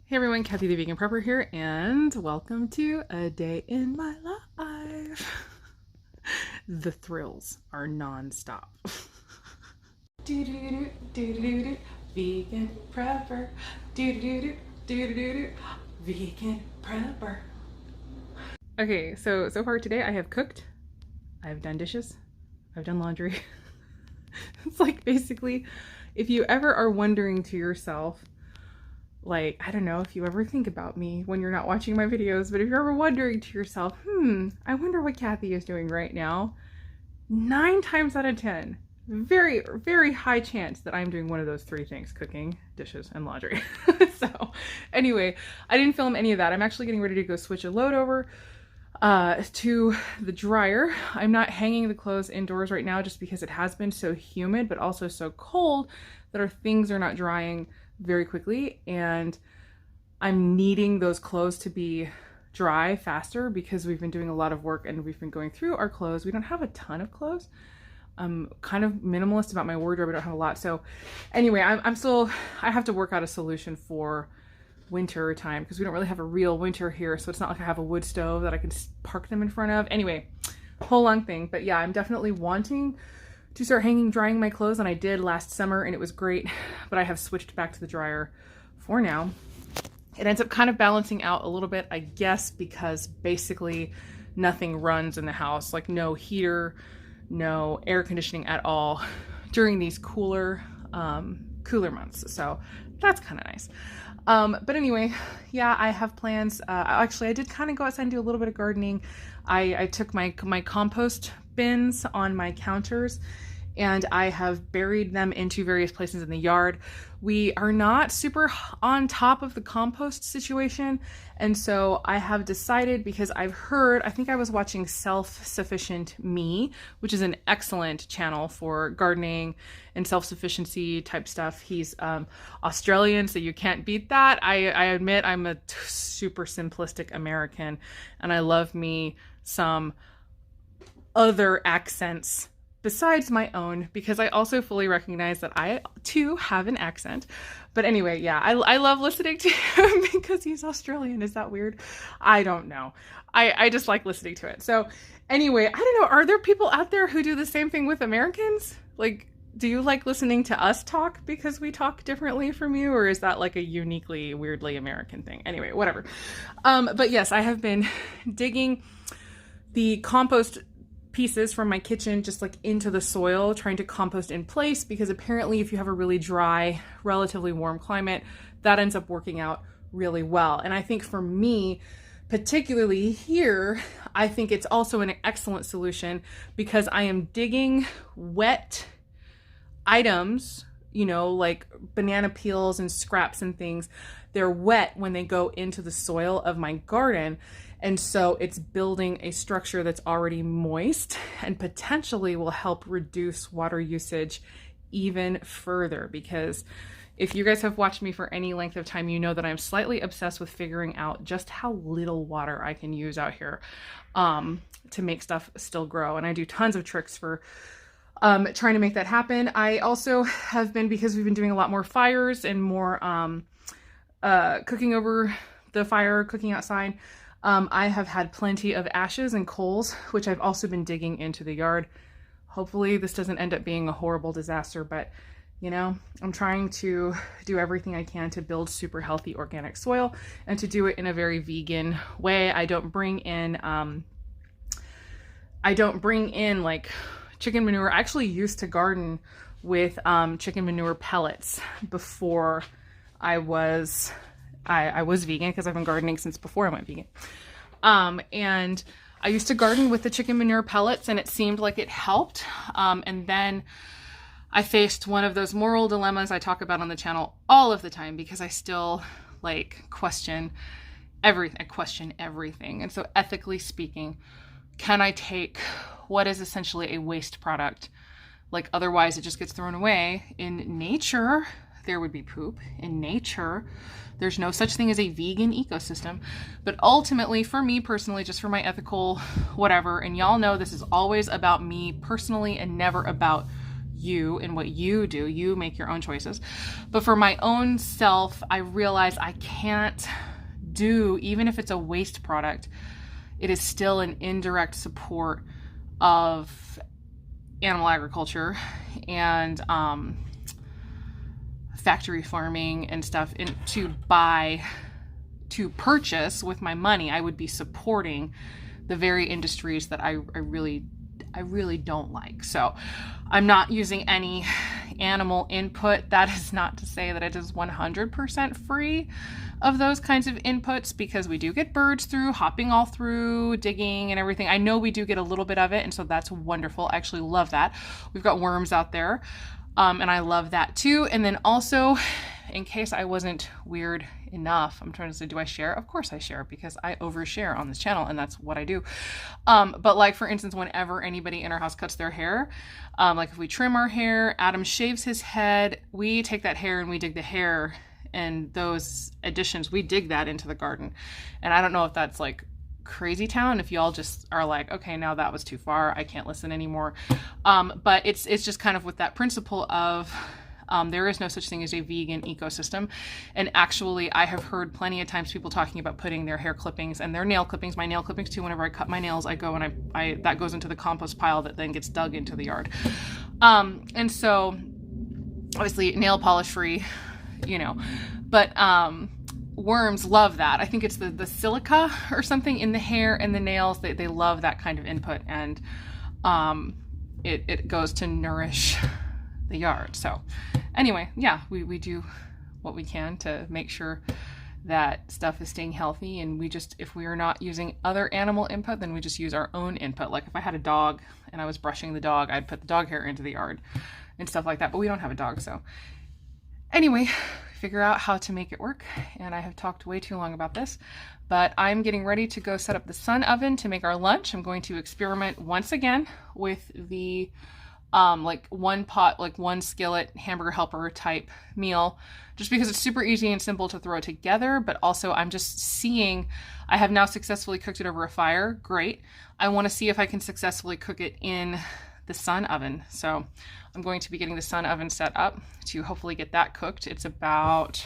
Hey everyone, Kathy the Vegan Prepper here, and welcome to A Day in My Life. The thrills are non-stop. Vegan Prepper. Vegan Prepper. Okay, so far today I have cooked, I've done dishes, I've done laundry. It's like basically, if you ever are wondering to yourself, like, I don't know if you ever think about me when you're not watching my videos, but if you're ever wondering to yourself, I wonder what Kathy is doing right now, 9 times out of 10, very, very high chance that I'm doing one of those 3 things: cooking, dishes, and laundry. So anyway, I didn't film any of that. I'm actually getting ready to go switch a load over to the dryer. I'm not hanging the clothes indoors right now just because it has been so humid, but also so cold that our things are not drying very quickly, and I'm needing those clothes to be dry faster because we've been doing a lot of work and we've been going through our clothes. We don't have a ton of clothes. I'm kind of minimalist about my wardrobe. I don't have a lot. So anyway, I have to work out a solution for winter time because we don't really have a real winter here. So it's not like I have a wood stove that I can park them in front of. Anyway, whole long thing. But yeah, I'm definitely wanting to start drying my clothes, and I did last summer and it was great, but I have switched back to the dryer for now. It ends up kind of balancing out a little bit, I guess, because basically nothing runs in the house, like no heater, no air conditioning at all during these cooler months. So that's kind of nice. But anyway, yeah, I have plans. Actually, I did kind of go outside and do a little bit of gardening. I took my compost bins on my counters and I have buried them into various places in the yard. We are not super on top of the compost situation. And so I have decided, because I think I was watching Self-Sufficient Me, which is an excellent channel for gardening and self-sufficiency type stuff. He's Australian, so you can't beat that. I admit I'm a super simplistic American, and I love me some other accents besides my own, because I also fully recognize that I too have an accent. But anyway, yeah, I love listening to him because he's Australian. Is that weird? I don't know. I just like listening to it. So anyway, I don't know. Are there people out there who do the same thing with Americans? Like, do you like listening to us talk because we talk differently from you? Or is that like a uniquely, weirdly American thing? Anyway, whatever. But yes, I have been digging the compost pieces from my kitchen just like into the soil, trying to compost in place, because apparently if you have a really dry, relatively warm climate, that ends up working out really well. And I think for me, particularly here, I think it's also an excellent solution because I am digging wet items, you know, like banana peels and scraps and things. They're wet when they go into the soil of my garden. And so it's building a structure that's already moist and potentially will help reduce water usage even further. Because if you guys have watched me for any length of time, you know that I'm slightly obsessed with figuring out just how little water I can use out here to make stuff still grow. And I do tons of tricks for trying to make that happen. I also have been, because we've been doing a lot more fires and more cooking over the fire, cooking outside, I have had plenty of ashes and coals, which I've also been digging into the yard. Hopefully this doesn't end up being a horrible disaster, but you know, I'm trying to do everything I can to build super healthy organic soil and to do it in a very vegan way. I don't bring in like chicken manure. I actually used to garden with chicken manure pellets before I was vegan, because I've been gardening since before I went vegan. And I used to garden with the chicken manure pellets and it seemed like it helped. And then I faced one of those moral dilemmas I talk about on the channel all of the time, because I still like question everything. I question everything. And so ethically speaking, can I take what is essentially a waste product, like otherwise it just gets thrown away? In nature, there would be poop. In nature, there's no such thing as a vegan ecosystem. But ultimately, for me personally, just for my ethical whatever, and y'all know this is always about me personally and never about you and what you do. You make your own choices. But for my own self, I realize I can't do, even if it's a waste product, it is still an indirect support of animal agriculture and factory farming and stuff. And to purchase with my money, I would be supporting the very industries that I really don't like. So I'm not using any animal input. That is not to say that it is 100% free of those kinds of inputs, because we do get birds through, hopping all through, digging and everything. I know we do get a little bit of it, and so that's wonderful. I actually love that. We've got worms out there, and I love that too. And then also, in case I wasn't weird enough, I'm trying to say, do I share? Of course I share, because I overshare on this channel, and that's what I do. But like, for instance, whenever anybody in our house cuts their hair, like if we trim our hair, Adam shaves his head, we take that hair and we dig the hair, and those additions, we dig that into the garden. And I don't know if that's like crazy town, if y'all just are like, okay, now that was too far, I can't listen anymore. But it's just kind of with that principle of there is no such thing as a vegan ecosystem. And actually, I have heard plenty of times people talking about putting their hair clippings and their nail clippings, my nail clippings too, whenever I cut my nails, I go and I that goes into the compost pile that then gets dug into the yard. And so obviously nail polish free, you know, but worms love that. I think it's the silica or something in the hair and the nails. They love that kind of input, and it goes to nourish the yard. So anyway, yeah, we do what we can to make sure that stuff is staying healthy. And we just, if we are not using other animal input, then we just use our own input. Like if I had a dog and I was brushing the dog, I'd put the dog hair into the yard and stuff like that. But we don't have a dog, so anyway, figure out how to make it work. And I have talked way too long about this, but I'm getting ready to go set up the sun oven to make our lunch. I'm going to experiment once again with the like one pot, like one skillet hamburger helper type meal, just because it's super easy and simple to throw together. But also I'm just seeing, I have now successfully cooked it over a fire. Great. I want to see if I can successfully cook it in the sun oven. So I'm going to be getting the sun oven set up to hopefully get that cooked. It's about,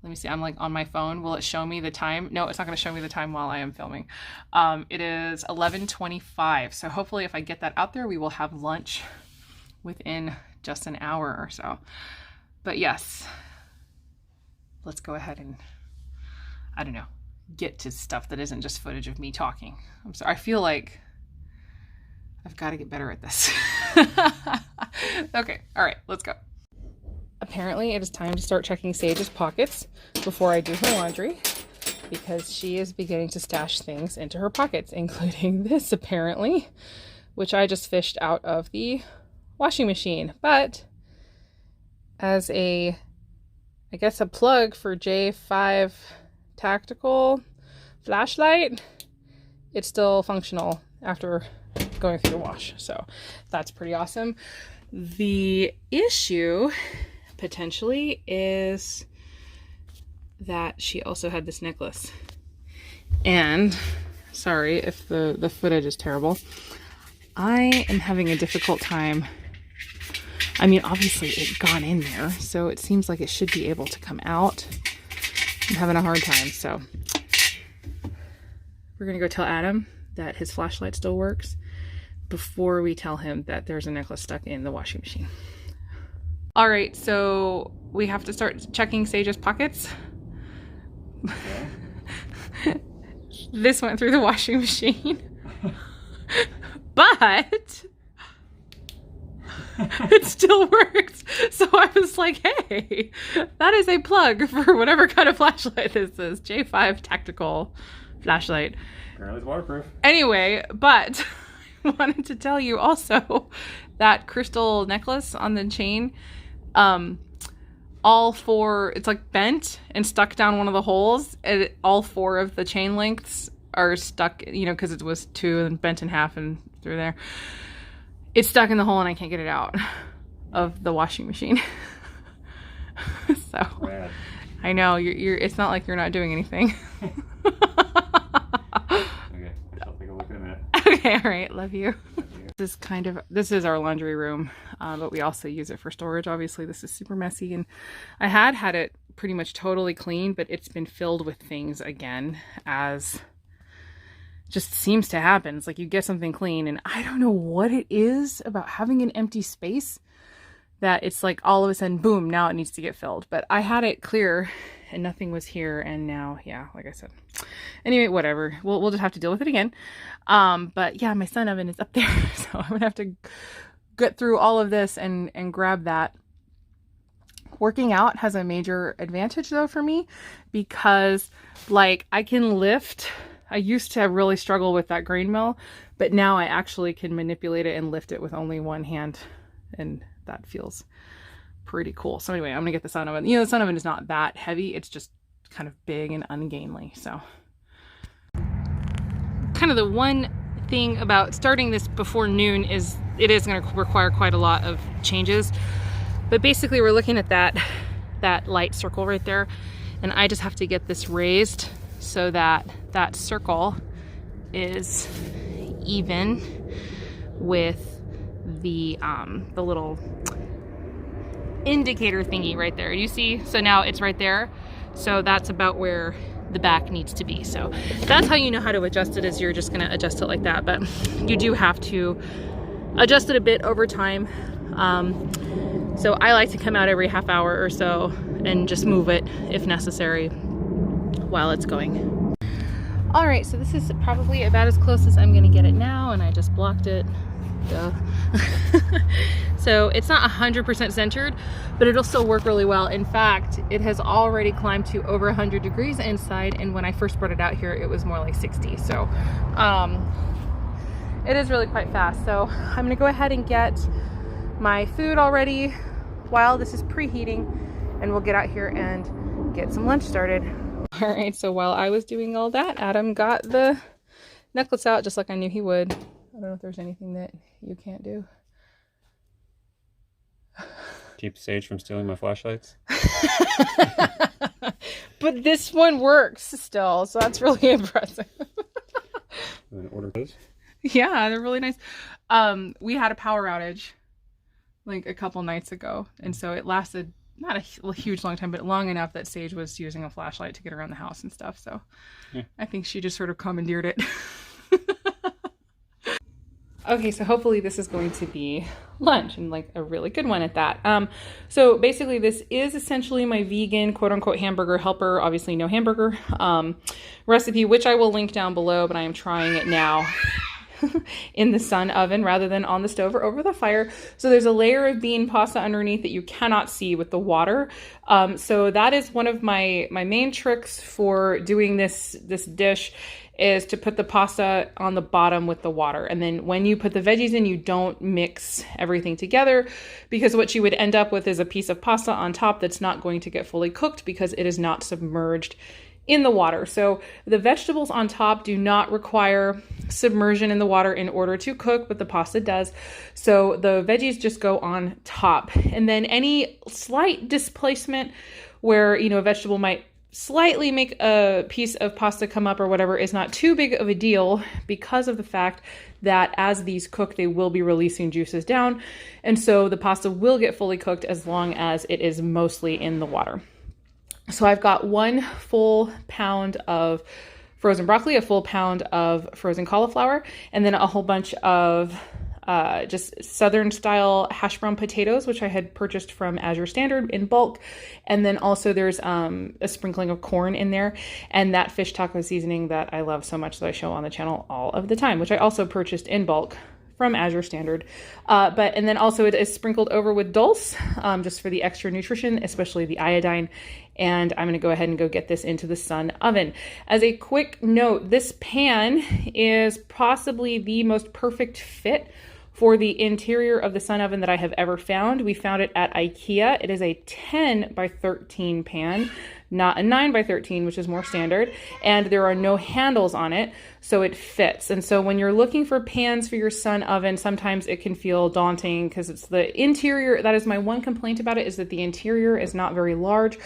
let me see, I'm like on my phone. Will it show me the time? No, it's not going to show me the time while I am filming. It is 11:25. So hopefully if I get that out there, we will have lunch within just an hour or so. But yes, let's go ahead and, I don't know, get to stuff that isn't just footage of me talking. I'm sorry. I feel like I've got to get better at this. Okay. All right, let's go. Apparently it is time to start checking Sage's pockets before I do her laundry, because she is beginning to stash things into her pockets, including this apparently, which I just fished out of the washing machine. But as I guess a plug for J5 tactical flashlight, it's still functional after going through the wash. So that's pretty awesome. The issue potentially is that she also had this necklace, and sorry if the footage is terrible, I am having a difficult time. I mean, obviously it got in there, so it seems like it should be able to come out. I'm having a hard time, so we're gonna go tell Adam that his flashlight still works before we tell him that there's a necklace stuck in the washing machine. All right, so we have to start checking Sage's pockets. Okay. This went through the washing machine, but it still worked. So I was like, hey, that is a plug for whatever kind of flashlight this is. J5 tactical flashlight. Apparently it's waterproof. Anyway, but I wanted to tell you also that crystal necklace on the chain, all four, it's like bent and stuck down one of the holes, and all four of the chain lengths are stuck, you know, because it was two and bent in half and through there. It's stuck in the hole and I can't get it out of the washing machine. So Rad. I know you're it's not like you're not doing anything. Okay, I'll take a look in a minute. Okay, all right, love you. This is our laundry room, but we also use it for storage. Obviously, this is super messy, and I had it pretty much totally clean, but it's been filled with things again, as just seems to happen. It's like you get something clean, and I don't know what it is about having an empty space that it's like all of a sudden, boom, now it needs to get filled. But I had it clear and nothing was here, and now, yeah, like I said. Anyway, whatever. We'll just have to deal with it again. But yeah, my sun oven is up there, so I'm gonna have to get through all of this and grab that. Working out has a major advantage though for me, because like I can lift. I used to really struggle with that grain mill, but now I actually can manipulate it and lift it with only one hand, and that feels pretty cool. So anyway, I'm gonna get the sun oven. You know, the sun oven is not that heavy, it's just kind of big and ungainly. So kind of the one thing about starting this before noon is it is going to require quite a lot of changes. But basically we're looking at that light circle right there, and I just have to get this raised so that that circle is even with the little indicator thingy right there. You see? So now it's right there. So that's about where the back needs to be. So that's how you know how to adjust it, is you're just gonna adjust it like that. But you do have to adjust it a bit over time. So I like to come out every half hour or so and just move it if necessary while it's going. All right, so this is probably about as close as I'm gonna get it now, and I just blocked it. Duh. So it's not 100% centered, but it'll still work really well. In fact, it has already climbed to over 100 degrees inside, and when I first brought it out here, it was more like 60. So it is really quite fast. So I'm gonna go ahead and get my food all ready while this is preheating, and we'll get out here and get some lunch started. All right, so while I was doing all that, Adam got the necklace out just like I knew he would. I don't know if there's anything that you can't do. Keep Sage from stealing my flashlights. But this one works still, so that's really impressive. Order those? Yeah, they're really nice. We had a power outage like a couple nights ago, and so it lasted not a huge long time, but long enough that Sage was using a flashlight to get around the house and stuff. So yeah. I think she just sort of commandeered it. Okay, so hopefully this is going to be lunch, and like a really good one at that. So basically this is essentially my vegan quote unquote hamburger helper, obviously no hamburger, recipe, which I will link down below, but I am trying it now in the sun oven rather than on the stove or over the fire. So there's a layer of bean pasta underneath that you cannot see with the water. So that is one of my main tricks for doing this dish, is to put the pasta on the bottom with the water. And then when you put the veggies in, you don't mix everything together, because what you would end up with is a piece of pasta on top that's not going to get fully cooked because it is not submerged in the water. So the vegetables on top do not require submersion in the water in order to cook, but the pasta does. So the veggies just go on top. And then any slight displacement where, you know, a vegetable might slightly make a piece of pasta come up or whatever is not too big of a deal, because of the fact that as these cook, they will be releasing juices down. And so the pasta will get fully cooked as long as it is mostly in the water. So I've got 1 full pound of frozen broccoli, a full pound of frozen cauliflower, and then a whole bunch of just Southern style hash brown potatoes, which I had purchased from Azure Standard in bulk. And then also there's a sprinkling of corn in there, and that fish taco seasoning that I love so much that I show on the channel all of the time, which I also purchased in bulk from Azure Standard. And then also it is sprinkled over with dulse, just for the extra nutrition, especially the iodine. And I'm gonna go ahead and go get this into the sun oven. As a quick note, this pan is possibly the most perfect fit for the interior of the sun oven that I have ever found. We found it at IKEA. It is a 10 by 13 pan, not a 9 by 13, which is more standard. And there are no handles on it, so it fits. And so when you're looking for pans for your sun oven, sometimes it can feel daunting because it's the interior. That is my one complaint about it, is that the interior is not very large.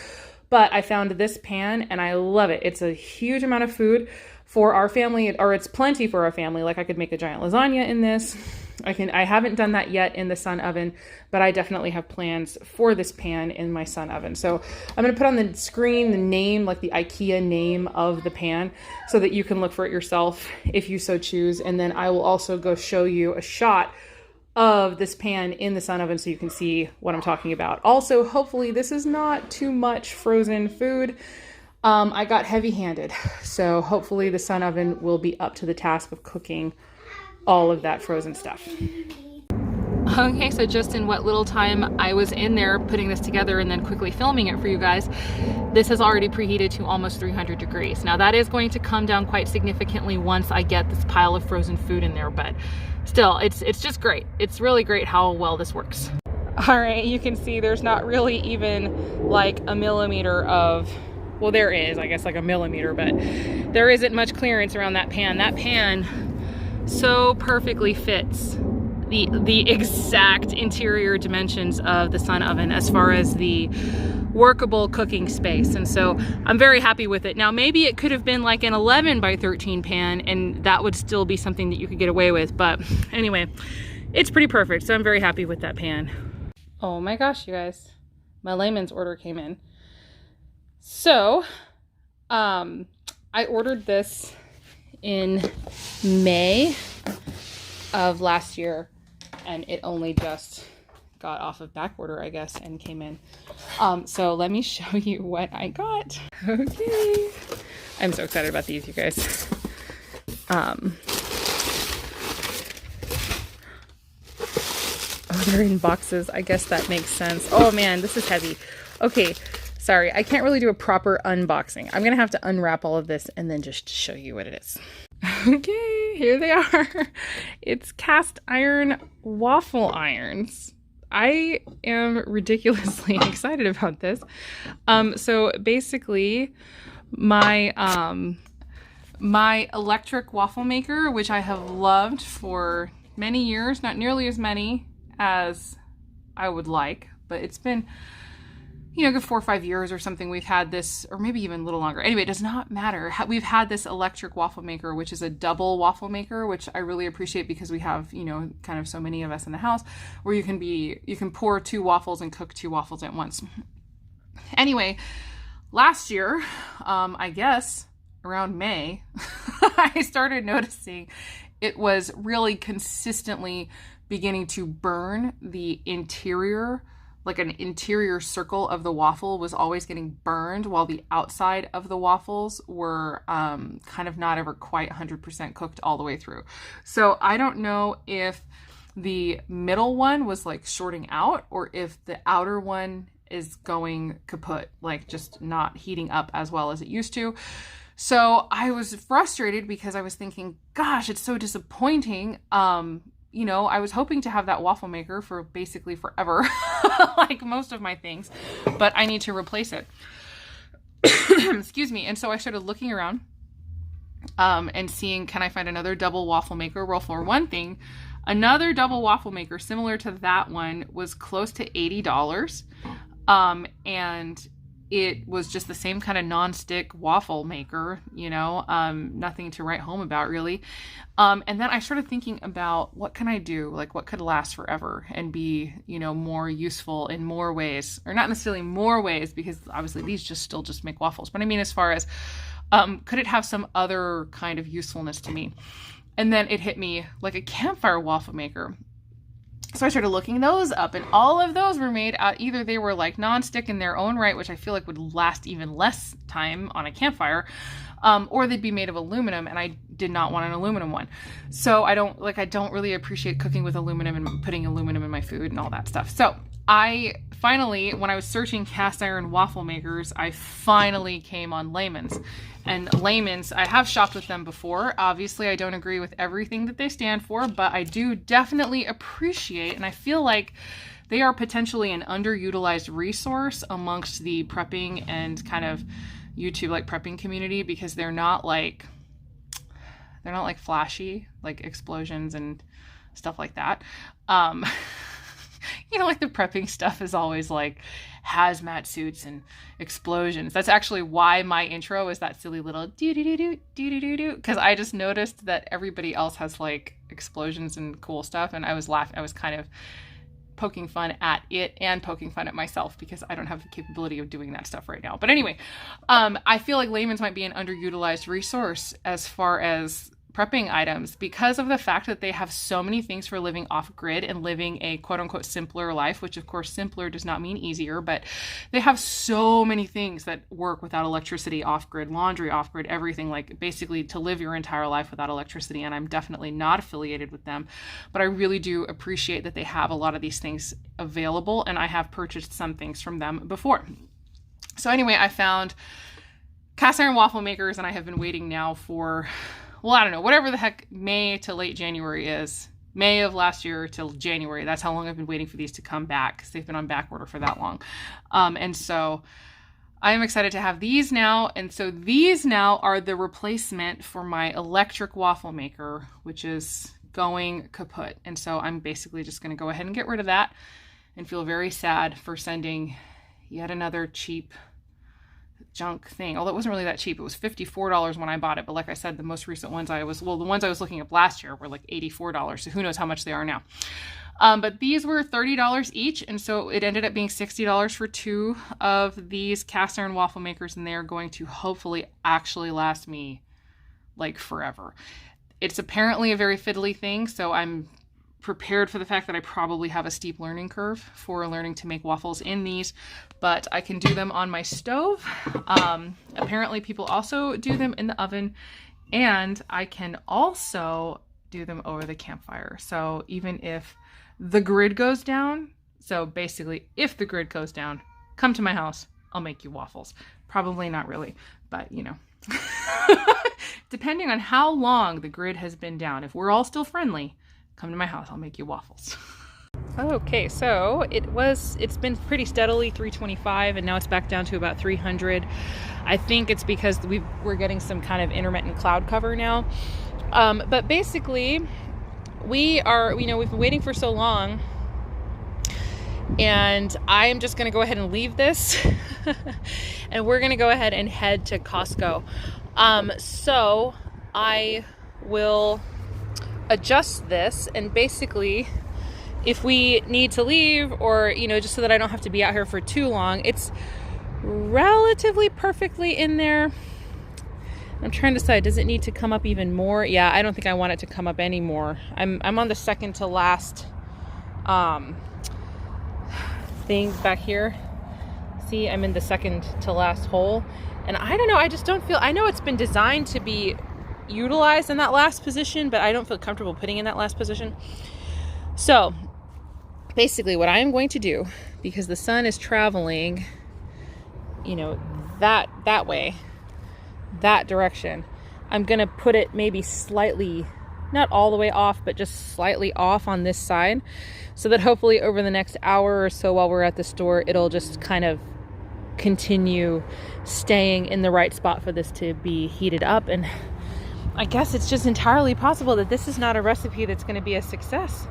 But I found this pan and I love it. It's a huge amount of food for our family, or it's plenty for our family. Like I could make a giant lasagna in this. I haven't done that yet in the sun oven, but I definitely have plans for this pan in my sun oven. So I'm going to put on the screen the name, like the IKEA name of the pan, so that you can look for it yourself if you so choose. And then I will also go show you a shot of this pan in the sun oven so you can see what I'm talking about. Also, hopefully this is not too much frozen food. I got heavy-handed, so hopefully the sun oven will be up to the task of cooking all of that frozen stuff. Okay, so just in what little time I was in there putting this together and then quickly filming it for you guys, this has already preheated to almost 300 degrees. Now that is going to come down quite significantly once I get this pile of frozen food in there, but still, it's just great. It's really great how well this works. All right, you can see there's not really even like a millimeter of, well, there is, I guess, like a millimeter, but there isn't much clearance around that pan. That pan so perfectly fits the exact interior dimensions of the sun oven as far as the workable cooking space. And so I'm very happy with it. Now, maybe it could have been like an 11 by 13 pan and that would still be something that you could get away with. But anyway, it's pretty perfect. So I'm very happy with that pan. Oh my gosh, you guys, my layman's order came in. So, I ordered this in May of last year, and it only just got off of back order, I guess, and came in. So let me show you what I got. Okay. I'm so excited about these, you guys. Oh, they're in boxes. I guess that makes sense. Oh man, this is heavy. Okay. Sorry, I can't really do a proper unboxing. I'm gonna have to unwrap all of this and then just show you what it is. Okay, here they are. It's cast iron waffle irons. I am ridiculously excited about this. So basically, my my electric waffle maker, which I have loved for many years, not nearly as many as I would like, but it's been, you know, good 4 or 5 years or something. We've had this, or maybe even a little longer. Anyway, it does not matter. We've had this electric waffle maker, which is a double waffle maker, which I really appreciate because we have, you know, kind of so many of us in the house where you can pour 2 waffles and cook 2 waffles at once. Anyway, last year, I guess around May, I started noticing it was really consistently beginning to burn the interior. Like an interior circle of the waffle was always getting burned while the outside of the waffles were kind of not ever quite 100% cooked all the way through. So I don't know if the middle one was like shorting out or if the outer one is going kaput, like just not heating up as well as it used to. So I was frustrated because I was thinking, gosh, it's so disappointing. You know, I was hoping to have that waffle maker for basically forever, like most of my things, but I need to replace it. Excuse me. And so I started looking around and seeing, can I find another double waffle maker? Well, for one thing, another double waffle maker similar to that one was close to $80. And it was just the same kind of non-stick waffle maker, you know, nothing to write home about really. And then I started thinking about what can I do? Like what could last forever and be, you know, more useful in more ways, or not necessarily more ways, because obviously these still make waffles. But I mean, as far as, could it have some other kind of usefulness to me? And then it hit me like a campfire waffle maker. So I started looking those up, and all of those were made out, either they were like non-stick in their own right, which I feel like would last even less time on a campfire, or they'd be made of aluminum, and I did not want an aluminum one. So I don't really appreciate cooking with aluminum and putting aluminum in my food and all that stuff. So I finally, when I was searching cast iron waffle makers, I finally came on Layman's. And Layman's, I have shopped with them before. Obviously, I don't agree with everything that they stand for, but I do definitely appreciate, and I feel like they are potentially an underutilized resource amongst the prepping and kind of YouTube like prepping community, because they're not like flashy, like explosions and stuff like that. You know, like the prepping stuff is always like hazmat suits and explosions. That's actually why my intro is that silly little do-do-do-do, because I just noticed that everybody else has like explosions and cool stuff, and I was laughing. I was kind of poking fun at it and poking fun at myself because I don't have the capability of doing that stuff right now. But anyway, I feel like layman's might be an underutilized resource as far as prepping items because of the fact that they have so many things for living off grid and living a quote unquote simpler life, which of course simpler does not mean easier, but they have so many things that work without electricity, off grid, laundry off grid, everything, like basically to live your entire life without electricity. And I'm definitely not affiliated with them, but I really do appreciate that they have a lot of these things available, and I have purchased some things from them before. So anyway, I found cast iron waffle makers, and I have been waiting now for, well, I don't know, whatever the heck May to late January is. May of last year till January. That's how long I've been waiting for these to come back, because they've been on back order for that long. And so I am excited to have these now. And so these now are the replacement for my electric waffle maker, which is going kaput. And so I'm basically just going to go ahead and get rid of that and feel very sad for sending yet another cheap junk thing. Although it wasn't really that cheap. It was $54 when I bought it. But like I said, the most recent ones the ones I was looking up last year were like $84. So who knows how much they are now. But these were $30 each. And so it ended up being $60 for two of these cast iron waffle makers. And they're going to hopefully actually last me like forever. It's apparently a very fiddly thing. So I'm prepared for the fact that I probably have a steep learning curve for learning to make waffles in these, but I can do them on my stove. Apparently people also do them in the oven, and I can also do them over the campfire. So even if the grid goes down, so basically if the grid goes down, come to my house, I'll make you waffles. Probably not really, but you know, depending on how long the grid has been down, if we're all still friendly, come to my house, I'll make you waffles. Okay, so it's been pretty steadily 325, and now it's back down to about 300. I think it's because we're getting some kind of intermittent cloud cover now. But basically, we've been waiting for so long, and I'm just gonna go ahead and leave this, and we're gonna go ahead and head to Costco. So I will adjust this, and basically if we need to leave, or just so that I don't have to be out here for too long, it's relatively perfectly in there. I'm trying to decide, does it need to come up even more? Yeah, I don't think I want it to come up anymore. I'm on the second to last thing back here. See, I'm in the second to last hole, and I don't know, I just don't feel, I know it's been designed to be utilized in that last position, but I don't feel comfortable putting in that last position. So basically what I am going to do, because the sun is traveling, that way, that direction, I'm going to put it maybe slightly, not all the way off, but just slightly off on this side, so that hopefully over the next hour or so while we're at the store, it'll just kind of continue staying in the right spot for this to be heated up. And I guess it's just entirely possible that this is not a recipe that's going to be a success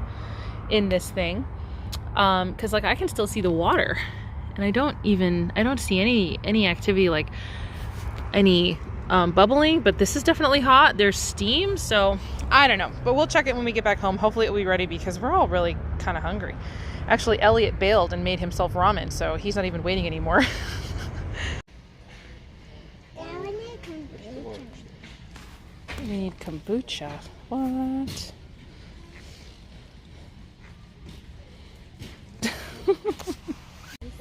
in this thing. Because like I can still see the water, and I don't see any activity, like any bubbling, but this is definitely hot. There's steam, so I don't know, but we'll check it when we get back home. Hopefully it will be ready, because we're all really kind of hungry. Actually, Elliot bailed and made himself ramen, so he's not even waiting anymore. We need kombucha. What?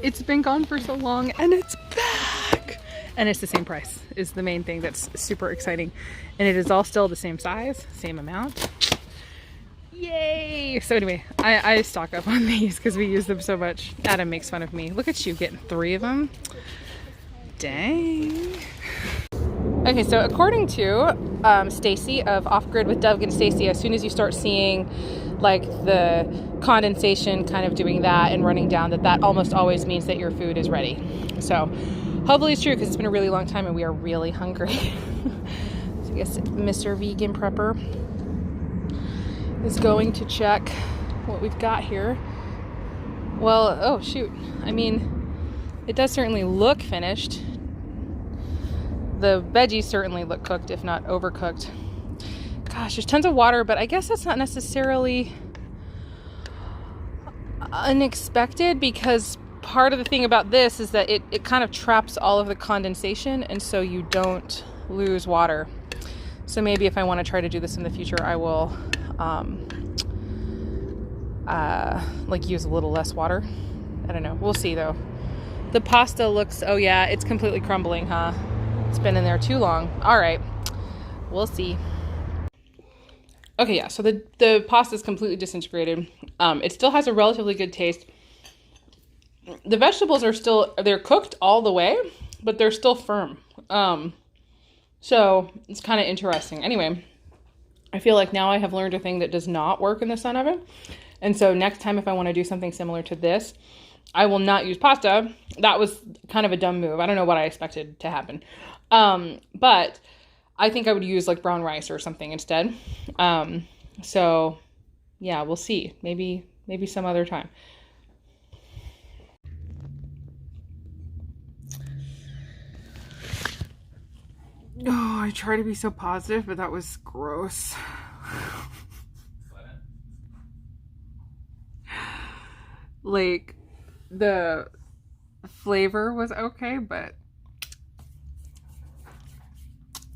It's been gone for so long, and it's back! And it's the same price, is the main thing that's super exciting. And it is all still the same size, same amount. Yay! So anyway, I stock up on these because we use them so much. Adam makes fun of me. Look at you getting 3 of them. Dang. Okay, so according to Stacy of Off Grid with Doug and Stacy, as soon as you start seeing like the condensation kind of doing that and running down, that almost always means that your food is ready. So hopefully it's true, because it's been a really long time and we are really hungry. So I guess Mr. Vegan Prepper is going to check what we've got here. Well, oh shoot. I mean, it does certainly look finished. The veggies certainly look cooked, if not overcooked. Gosh, there's tons of water, but I guess that's not necessarily unexpected, because part of the thing about this is that it kind of traps all of the condensation, and so you don't lose water. So maybe if I want to try to do this in the future, I will like use a little less water. I don't know. We'll see though. The pasta looks, oh yeah, it's completely crumbling, huh? It's been in there too long. All right, we'll see. Okay, yeah, so the pasta is completely disintegrated. It still has a relatively good taste. The vegetables are still, they're cooked all the way, but they're still firm. So it's kind of interesting. Anyway, I feel like now I have learned a thing that does not work in the sun oven. And so next time if I want to do something similar to this, I will not use pasta. That was kind of a dumb move. I don't know what I expected to happen. But I think I would use like brown rice or something instead. So yeah, we'll see. Maybe some other time. Oh, I try to be so positive, but that was gross. Like, the flavor was okay, but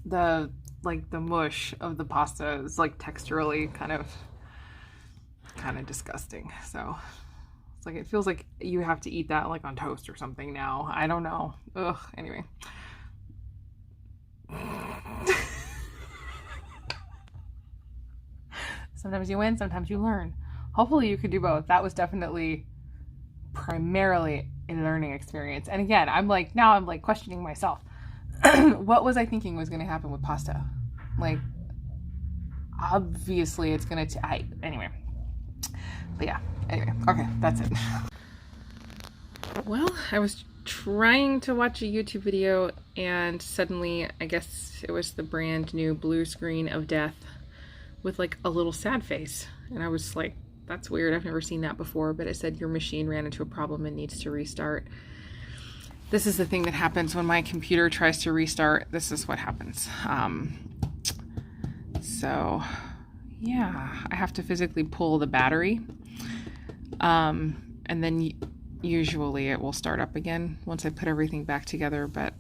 the mush of the pasta is like texturally kind of disgusting. So it's like, it feels like you have to eat that like on toast or something now. I don't know. Ugh, anyway. Sometimes you win, sometimes you learn. Hopefully you could do both. That was definitely primarily a learning experience. And again, now I'm questioning myself. What was I thinking was going to happen with pasta? Like, obviously it's going to, anyway. But yeah, anyway, okay, that's it. Well, I was trying to watch a YouTube video and suddenly, I guess it was the brand new blue screen of death with like a little sad face. And I was like, that's weird. I've never seen that before, but it said your machine ran into a problem and needs to restart. This is the thing that happens when my computer tries to restart. This is what happens. So yeah, I have to physically pull the battery. And then usually it will start up again once I put everything back together, but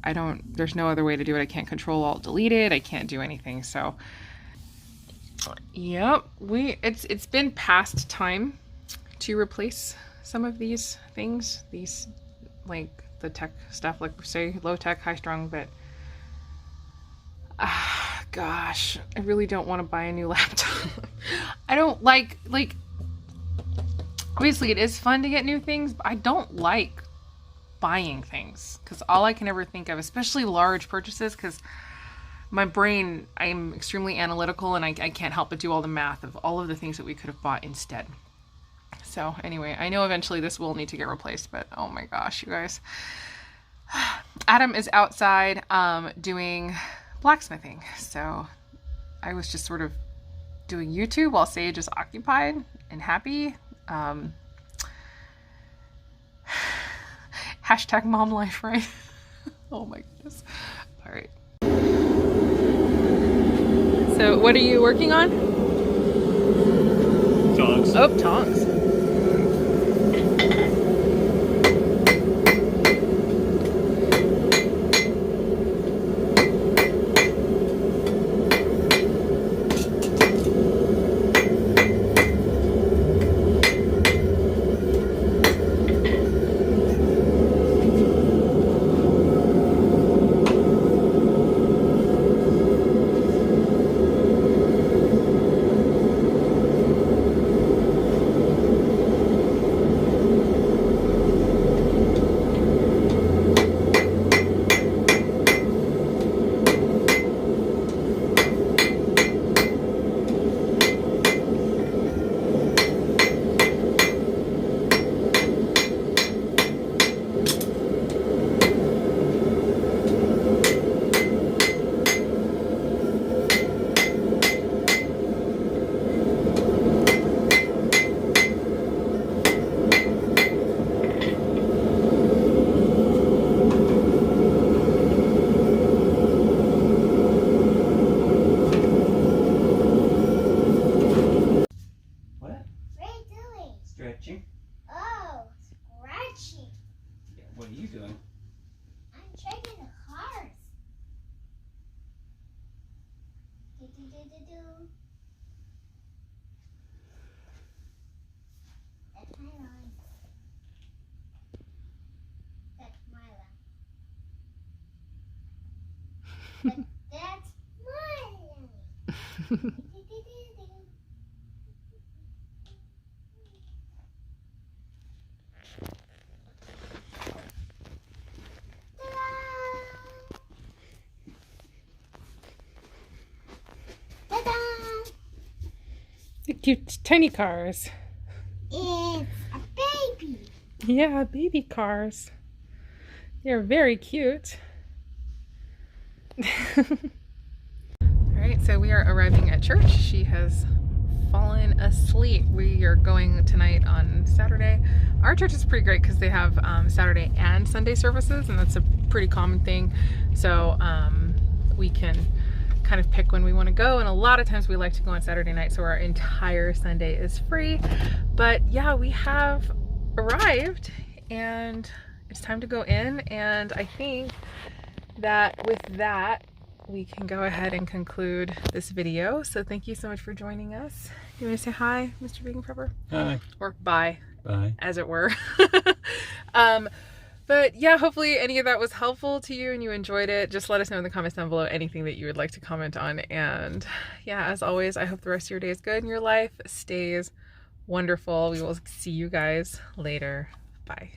there's no other way to do it. I can't Control Alt Delete it. I can't do anything. So yep, it's been past time to replace some of these things, like the tech stuff, like say low tech, high strung, but gosh, I really don't want to buy a new laptop. I don't like obviously it is fun to get new things, but I don't like buying things, because all I can ever think of, especially large purchases, because my brain, I'm extremely analytical and I can't help but do all the math of all of the things that we could have bought instead. So anyway, I know eventually this will need to get replaced, but oh my gosh, you guys. Adam is outside doing blacksmithing. So I was just sort of doing YouTube while Sage is occupied and happy. Hashtag mom life, right? Oh my goodness. All right. So what are you working on? Tongs. Oh, tongs. That's my line. That's my line. But that's my line. Ta-da! The cute tiny cars. It's a baby. Yeah, baby cars. They're very cute. Alright, so we are arriving at church. She has fallen asleep. We are going tonight on Saturday. Our church is pretty great because they have Saturday and Sunday services, and that's a pretty common thing. So we can kind of pick when we want to go, and a lot of times we like to go on Saturday night, so our entire Sunday is free. But yeah, we have arrived and it's time to go in, and I think that with that we can go ahead and conclude this video. So thank you so much for joining us. You want to say hi, Mr. Vegan Prepper? Hi. Or bye. Bye. As it were. But yeah, hopefully any of that was helpful to you and you enjoyed it. Just let us know in the comments down below anything that you would like to comment on. And yeah, as always, I hope the rest of your day is good and your life stays wonderful. We will see you guys later. Bye.